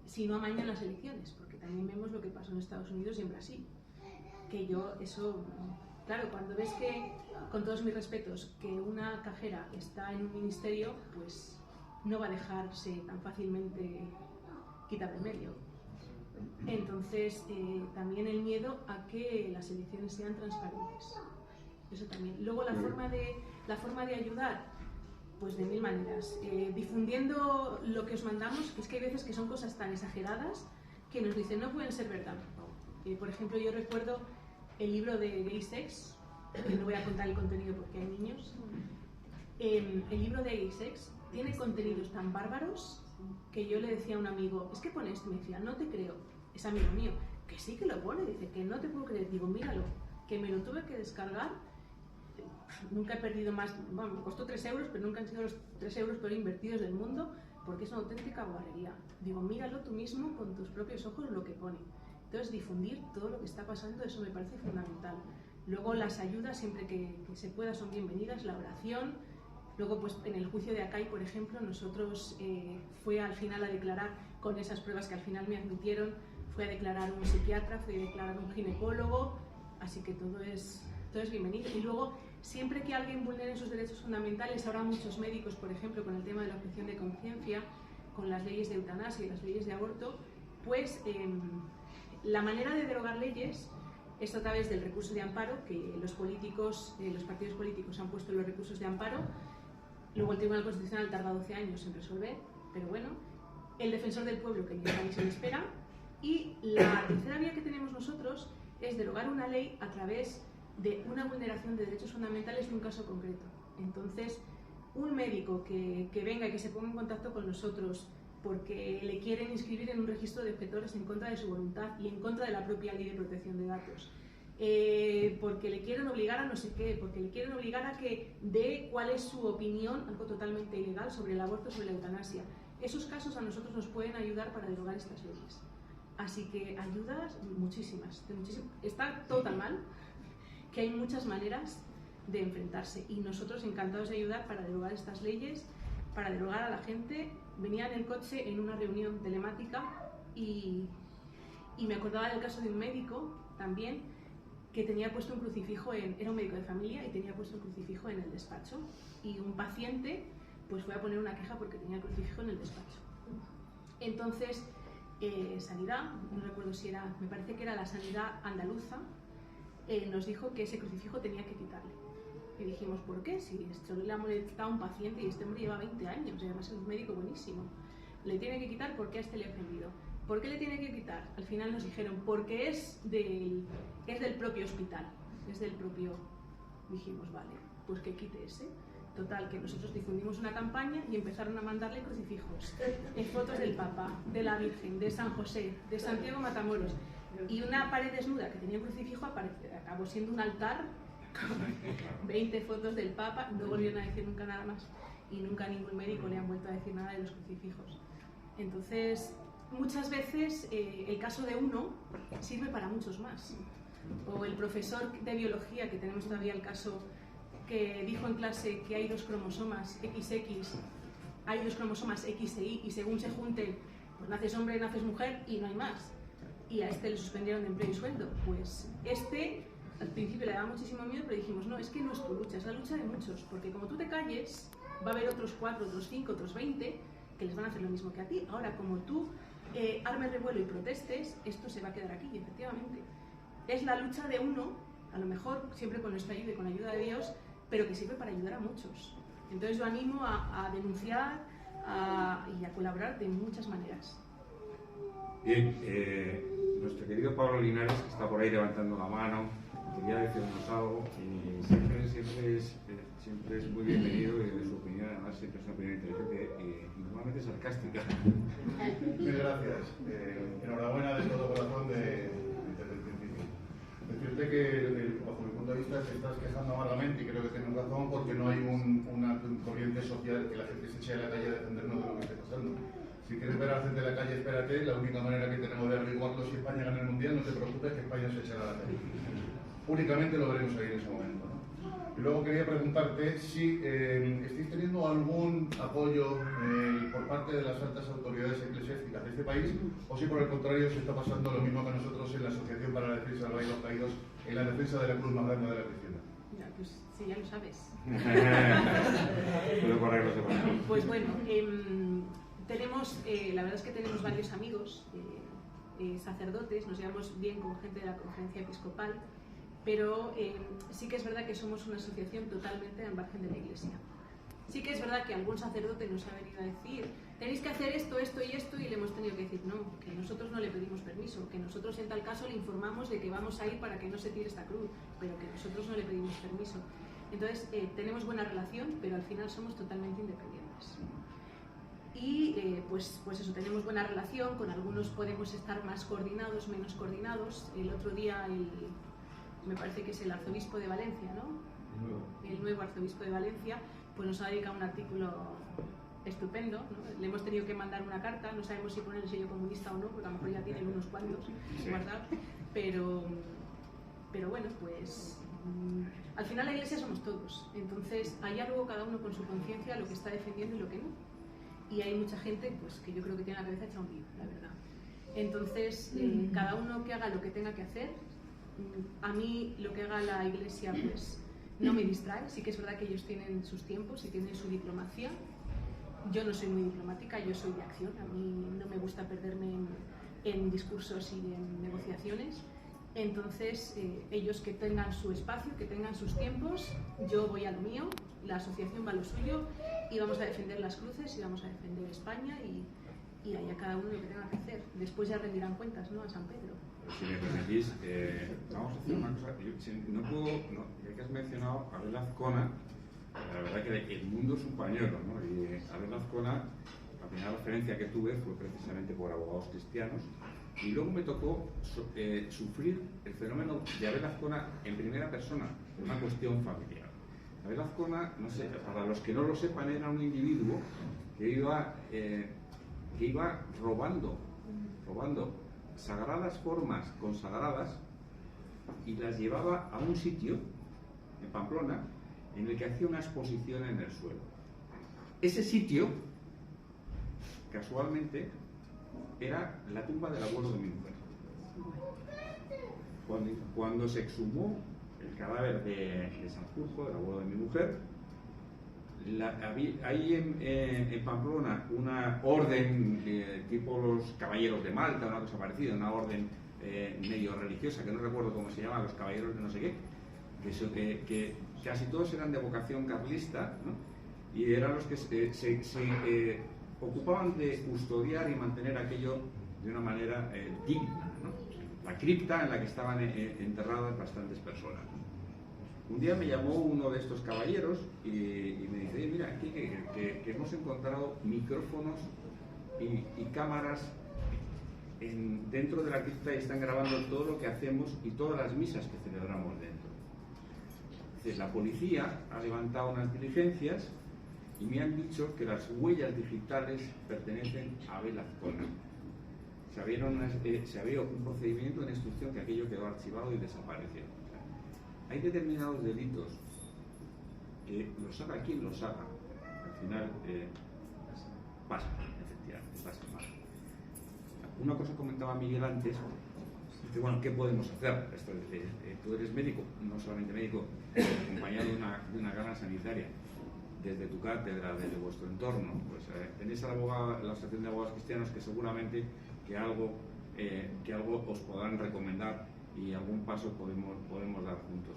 Si no amañan las elecciones, porque también vemos lo que pasó en Estados Unidos y en Brasil. Que yo, eso, claro, cuando ves que, con todos mis respetos, que una cajera está en un ministerio, pues no va a dejarse tan fácilmente quitar de medio. Entonces, también el miedo a que las elecciones sean transparentes. Eso también. Luego, la forma de ayudar, pues de 1000 maneras. Difundiendo lo que os mandamos, que es que hay veces que son cosas tan exageradas que nos dicen no pueden ser verdad. Por ejemplo, yo recuerdo el libro de Gay Sex, que no voy a contar el contenido porque hay niños. El libro de Gay Sex tiene contenidos tan bárbaros que yo le decía a un amigo, es que pone esto, y me decía, no te creo, es amigo mío, que sí que lo pone, dice, que no te puedo creer, digo, míralo, que me lo tuve que descargar, nunca he perdido más, bueno, me costó 3 euros, pero nunca han sido los 3 euros peor invertidos del mundo, porque es una auténtica guarrería. Digo, míralo tú mismo con tus propios ojos lo que pone. Entonces, difundir todo lo que está pasando, eso me parece fundamental. Luego, las ayudas, siempre que se pueda, son bienvenidas, la oración. Luego, pues en el juicio de Akai, por ejemplo, nosotros fue al final a declarar, con esas pruebas que al final me admitieron, fue a declarar un psiquiatra, fue a declarar un ginecólogo, así que todo es bienvenido. Y luego, siempre que alguien vulnere sus derechos fundamentales, ahora muchos médicos, por ejemplo, con el tema de la objeción de conciencia, con las leyes de eutanasia y las leyes de aborto, pues la manera de derogar leyes es a través del recurso de amparo, que los partidos políticos han puesto los recursos de amparo, Luego el Tribunal Constitucional tarda 12 años en resolver, pero bueno. El Defensor del Pueblo, que lleva años en espera. Y la tercera vía que tenemos nosotros es derogar una ley a través de una vulneración de derechos fundamentales en un caso concreto. Entonces, un médico que venga y que se ponga en contacto con nosotros porque le quieren inscribir en un registro de objetores en contra de su voluntad y en contra de la propia ley de protección de datos, porque le quieren obligar a no sé qué, porque le quieren obligar a que dé cuál es su opinión, algo totalmente ilegal, sobre el aborto, sobre la eutanasia. Esos casos a nosotros nos pueden ayudar para derogar estas leyes. Así que ayudas muchísimas. Está todo tan mal que hay muchas maneras de enfrentarse y nosotros encantados de ayudar para derogar estas leyes, para derogar a la gente. Venía en el coche en una reunión telemática y me acordaba del caso de un médico también que tenía puesto un crucifijo, era un médico de familia y tenía puesto un crucifijo en el despacho, y un paciente pues fue a poner una queja porque tenía el crucifijo en el despacho. Entonces Sanidad, no recuerdo si era, me parece que era la Sanidad andaluza, nos dijo que ese crucifijo tenía que quitarle. Y dijimos, ¿por qué? Si esto le ha molestado a un paciente y este hombre lleva 20 años, y además es un médico buenísimo. Le tiene que quitar porque a este le ha ofendido. ¿Por qué le tiene que quitar? Al final nos dijeron, porque es del propio hospital, es del propio... Dijimos, vale, pues que quite ese. Total, que nosotros difundimos una campaña y empezaron a mandarle crucifijos, fotos del Papa, de la Virgen, de San José, de Santiago Matamoros, y una pared desnuda que tenía un crucifijo acabó siendo un altar con 20 fotos del Papa. No volvieron a decir nunca nada más y nunca a ningún médico le han vuelto a decir nada de los crucifijos. Entonces, muchas veces el caso de uno sirve para muchos más. O el profesor de biología, que tenemos todavía el caso, que dijo en clase que hay 2 cromosomas XX, hay 2 cromosomas X e Y, y según se junten, pues naces hombre, naces mujer y no hay más. Y a este le suspendieron de empleo y sueldo. Pues al principio le daba muchísimo miedo, pero dijimos, no, es que no es tu lucha, es la lucha de muchos, porque como tú te calles, va a haber otros 4, otros 5, otros 20 que les van a hacer lo mismo que a ti. Ahora, como tú armes revuelo y protestes, esto se va a quedar aquí, y efectivamente. Es la lucha de uno, a lo mejor siempre con nuestra ayuda y con la ayuda de Dios, pero que sirve para ayudar a muchos. Entonces yo animo a denunciar y a colaborar de muchas maneras. Bien, nuestro querido Pablo Linares, que está por ahí levantando la mano, quería decirnos algo, y siempre es muy bienvenido, y de su opinión además siempre es una opinión inteligente y normalmente sarcástica. Muchas gracias. Enhorabuena de todo corazón de decirte que, bajo mi punto de vista, te estás quejando amargamente, y creo que tienes razón, porque no hay una corriente social que la gente se eche a la calle a defendernos de lo que esté pasando. Si quieres ver a la gente de la calle, espérate. La única manera que tenemos de averiguarlo si España gana el Mundial, no te preocupes, que España se echará a la calle. Únicamente lo veremos ahí en ese momento, ¿no? Y luego quería preguntarte si estáis teniendo algún apoyo por parte de las altas autoridades eclesiásticas de este país, o si por el contrario se está pasando lo mismo que nosotros en la Asociación para la Defensa de los Reyes Caídos, en la defensa de la cruz más grande de la cristiana. Ya, pues sí, ya lo sabes. Pues bueno, tenemos, la verdad es que tenemos varios amigos, sacerdotes, nos llevamos bien con gente de la conferencia episcopal, pero sí que es verdad que somos una asociación totalmente al margen de la Iglesia. Sí que es verdad que algún sacerdote nos ha venido a decir, tenéis que hacer esto, esto y esto, y le hemos tenido que decir, no, que nosotros no le pedimos permiso, que nosotros en tal caso le informamos de que vamos a ir para que no se tire esta cruz, pero que nosotros no le pedimos permiso. Entonces, tenemos buena relación, pero al final somos totalmente independientes. Y pues eso, tenemos buena relación, con algunos podemos estar más coordinados, menos coordinados. El otro día, me parece que es el arzobispo de Valencia, ¿no? El nuevo arzobispo de Valencia, pues nos ha dedicado un artículo estupendo, ¿no? Le hemos tenido que mandar una carta, no sabemos si poner el sello comunista o no, porque a lo mejor ya tienen unos cuantos guardados, pero bueno, pues al final la Iglesia somos todos, entonces hay algo cada uno con su conciencia, lo que está defendiendo y lo que no. Y hay mucha gente pues, que yo creo que tiene la cabeza hecha un lío, la verdad. Entonces, cada uno que haga lo que tenga que hacer. A mí lo que haga la Iglesia pues no me distrae. Sí que es verdad que ellos tienen sus tiempos y tienen su diplomacia. Yo no soy muy diplomática, yo soy de acción. A mí no me gusta perderme en discursos y en negociaciones. Entonces, ellos que tengan su espacio, que tengan sus tiempos, yo voy a lo mío, la asociación va a lo suyo, y vamos a defender las cruces y vamos a defender España y allá cada uno lo que tenga que hacer. Después ya rendirán cuentas, ¿no?, a San Pedro. Si me permitís, vamos a hacer una cosa. Ya que has mencionado a Abel Azcona, la verdad que el mundo es un pañuelo, ¿no? Y Abel Azcona, la primera referencia que tuve fue precisamente por Abogados Cristianos, y luego me tocó sufrir el fenómeno de Abel Azcona en primera persona, una cuestión familiar. Abel Azcona, no sé, para los que no lo sepan, era un individuo que iba robando sagradas formas consagradas y las llevaba a un sitio en Pamplona en el que hacía una exposición en el suelo. Ese sitio, casualmente, era la tumba del abuelo de mi mujer. Cuando se exhumó el cadáver de Sanjurjo, del abuelo de mi mujer, hay en Pamplona una orden tipo los caballeros de Malta, una cosa parecida, una orden medio religiosa, que no recuerdo cómo se llama, los caballeros de no sé qué, que casi todos eran de vocación carlista, ¿no? Y eran los que se ocupaban de custodiar y mantener aquello de una manera digna, ¿no? La cripta en la que estaban enterradas bastantes personas. Un día me llamó uno de estos caballeros y me dice: mira, aquí que hemos encontrado micrófonos y cámaras dentro de la cripta y están grabando todo lo que hacemos y todas las misas que celebramos dentro. Entonces, la policía ha levantado unas diligencias y me han dicho que las huellas digitales pertenecen a Abel Azcona. Se abrió un procedimiento de instrucción que aquello quedó archivado y desapareció. Hay determinados delitos que los haga quien los haga, al final pasan, efectivamente, pasan mal. Una cosa comentaba Miguel antes, dice, bueno, ¿qué podemos hacer? Tú eres médico, no solamente médico, acompañado de una gala sanitaria, desde tu cátedra, desde vuestro entorno, pues tenéis a la Asociación de Abogados Cristianos que seguramente que algo os podrán recomendar y algún paso podemos dar juntos.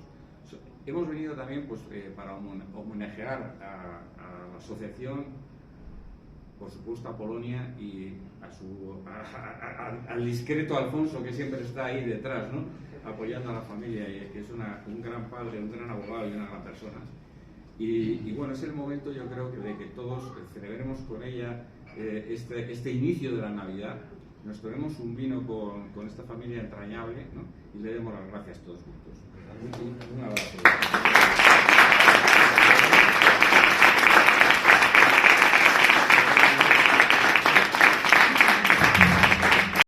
Hemos venido también pues, para homenajear a la asociación, por supuesto a Polonia y al discreto Alfonso, que siempre está ahí detrás, ¿no?, apoyando a la familia, y que es un gran padre, un gran abogado y una gran persona. Y bueno, es el momento, yo creo, de que todos celebremos con ella este inicio de la Navidad. Nos tomemos un vino con esta familia entrañable, ¿no?, y le demos las gracias todos juntos. Un abrazo.